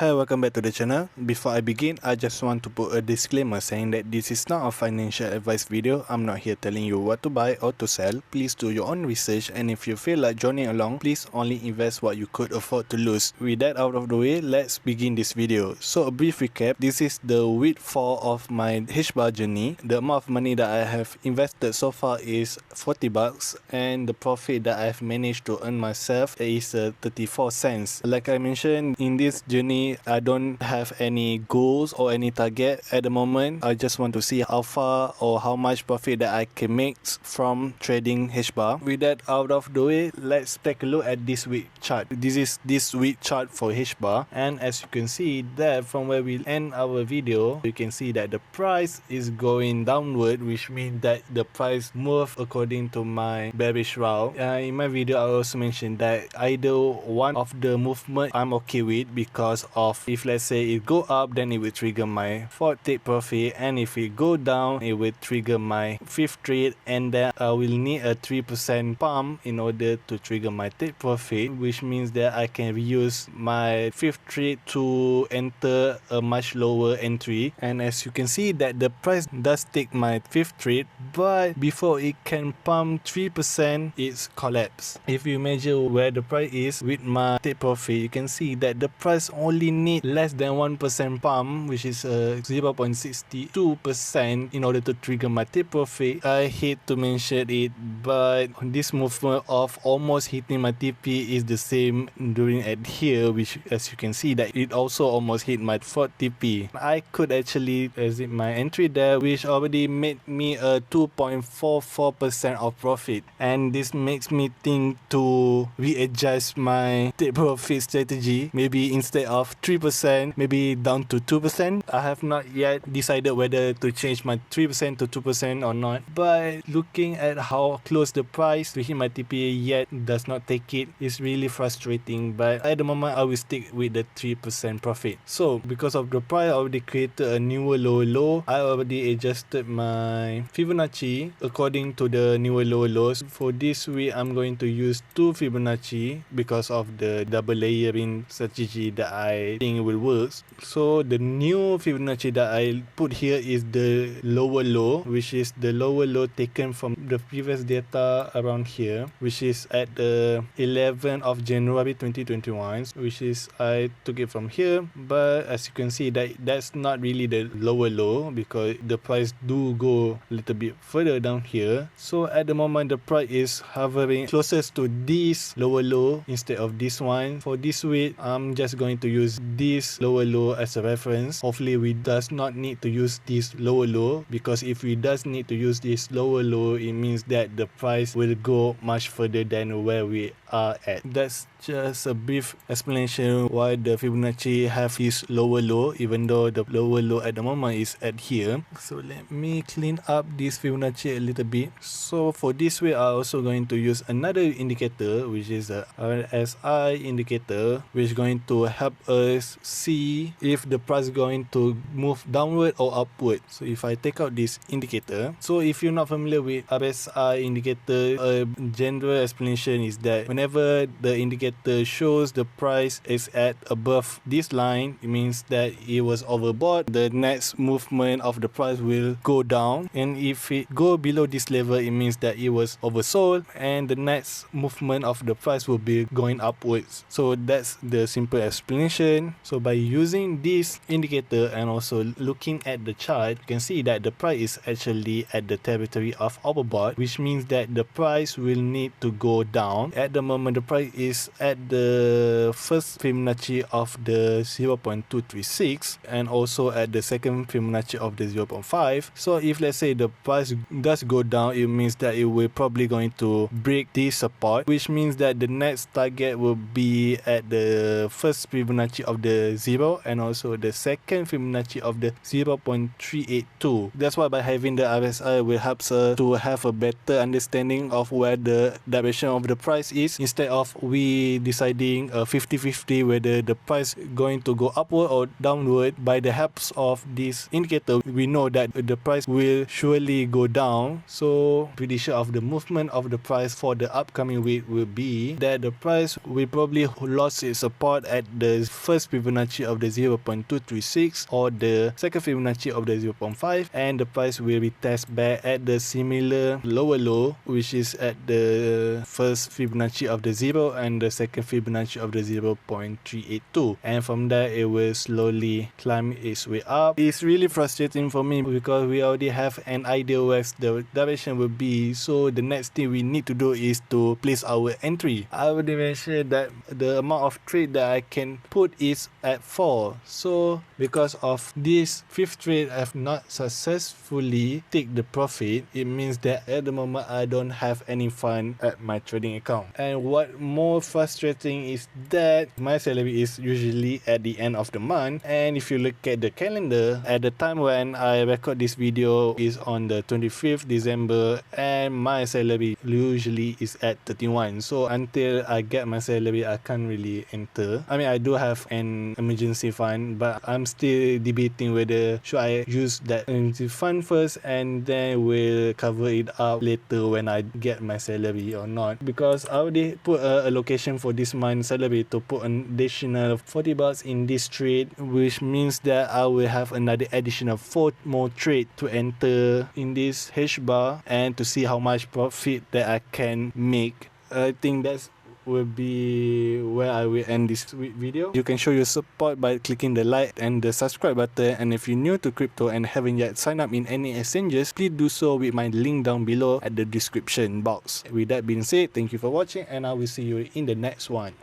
Hi, welcome back to the channel. Before I begin, I just want to put a disclaimer saying that this is not a financial advice video. I'm not here telling you what to buy or to sell. Please do your own research, and if you feel like joining along, please only invest what you could afford to lose. With that out of the way, let's begin this video. So a brief recap, this is the week 4 of my HBAR journey. The amount of money that I have invested so far is 40 bucks, and the profit that I've managed to earn myself is 34 cents. Like I mentioned, in this journey I don't have any goals or any target at the moment. I just want to see how far or how much profit that I can make from trading HBAR. With that out of the way, let's take a look at this week chart. This is this week chart for HBAR, and as you can see that from where we end our video, you can see that the price is going downward, which means that the price move according to my bearish route. In my video I also mentioned that either one of the movement I'm okay with, because of if let's say it go up, then it will trigger my fourth take profit, and if it go down, it will trigger my fifth trade, and then I will need a 3% pump in order to trigger my take profit, which means that I can reuse my fifth trade to enter a much lower entry. And as you can see that the price does take my fifth trade, but before it can pump 3%, it's collapsed. If you measure where the price is with my take profit, you can see that the price only need less than 1% pump, which is 0.62% in order to trigger my take profit. I hate to mention it, but this movement of almost hitting my TP is the same during at here, which as you can see that it also almost hit my fourth TP. I could actually exit my entry there, which already made me a 2.44% of profit, and this makes me think to readjust my take profit strategy. Maybe instead of 3%, maybe down to 2%. I have not yet decided whether to change my 3% to 2% or not, but looking at how close the price to hit my TP yet does not take it is really frustrating. But at the moment I will stick with the 3% profit. So because of the price, I already created a newer lower low. I already adjusted my Fibonacci according to the newer lower lows. For this week I'm going to use 2 Fibonacci because of the double layering strategy that I think will work. So the new Fibonacci that I put here is the lower low, which is the lower low taken from the previous data around here, which is at the 11th of January 2021, which is I took it from here. But as you can see that that's not really the lower low, because the price do go a little bit further down here. So at the moment the price is hovering closest to this lower low instead of this one. For this week I'm just going to use this lower low as a reference. Hopefully we does not need to use this lower low, because if we does need to use this lower low, it means that the price will go much further than where we are at. That's just a brief explanation why the Fibonacci have this lower low, even though the lower low at the moment is at here. So let me clean up this Fibonacci a little bit. So for this way I'm also going to use another indicator, which is a RSI indicator, which is going to help us see if the price is going to move downward or upward. So if I take out this indicator, so if you're not familiar with RSI indicator, a general explanation is that whenever the indicator shows the price is at above this line, it means that it was overbought. The next movement of the price will go down, and if it go below this level, it means that it was oversold, and the next movement of the price will be going upwards. So that's the simple explanation. So by using this indicator and also looking at the chart, you can see that the price is actually at the territory of overbought, which means that the price will need to go down. At the moment the price is at the first Fibonacci of the 0.236 and also at the second Fibonacci of the 0.5. So if let's say the price does go down, it means that it will probably going to break this support, which means that the next target will be at the first Fibonacci of the 0 and also the second Fibonacci of the 0.382. That's why by having the RSI will help us to have a better understanding of where the direction of the price is, instead of we deciding 50-50 whether the price going to go upward or downward. By the helps of this indicator, we know that the price will surely go down. So prediction of the movement of the price for the upcoming week will be that the price will probably lost its support at the first first Fibonacci of the 0.236 or the second Fibonacci of the 0.5, and the price will be test back at the similar lower low, which is at the first Fibonacci of the 0 and the second Fibonacci of the 0.382, and from there it will slowly climb its way up. It's really frustrating for me because we already have an idea where the direction will be, so the next thing we need to do is to place our entry. I already mentioned that the amount of trade that I can put is at 4, so because of this fifth trade I have not successfully take the profit, it means that at the moment I don't have any fund at my trading account. And what more frustrating is that my salary is usually at the end of the month, and if you look at the calendar, at the time when I record this video is on the 25th December, and my salary usually is at 31. So until I get my salary, I can't really enter. I mean, I do have an emergency fund, but I'm still debating whether should I use that emergency fund first and then we'll cover it up later when I get my salary or not, because I already put a allocation for this month's salary to put an additional 40 bucks in this trade, which means that I will have another additional 4 more trade to enter in this HBAR and to see how much profit that I can make. I think that's will be where I will end this video. You can show your support by clicking the like and the subscribe button, and if you're new to crypto and haven't yet signed up in any exchanges, please do so with my link down below at the description box. With that being said, thank you for watching and I will see you in the next one.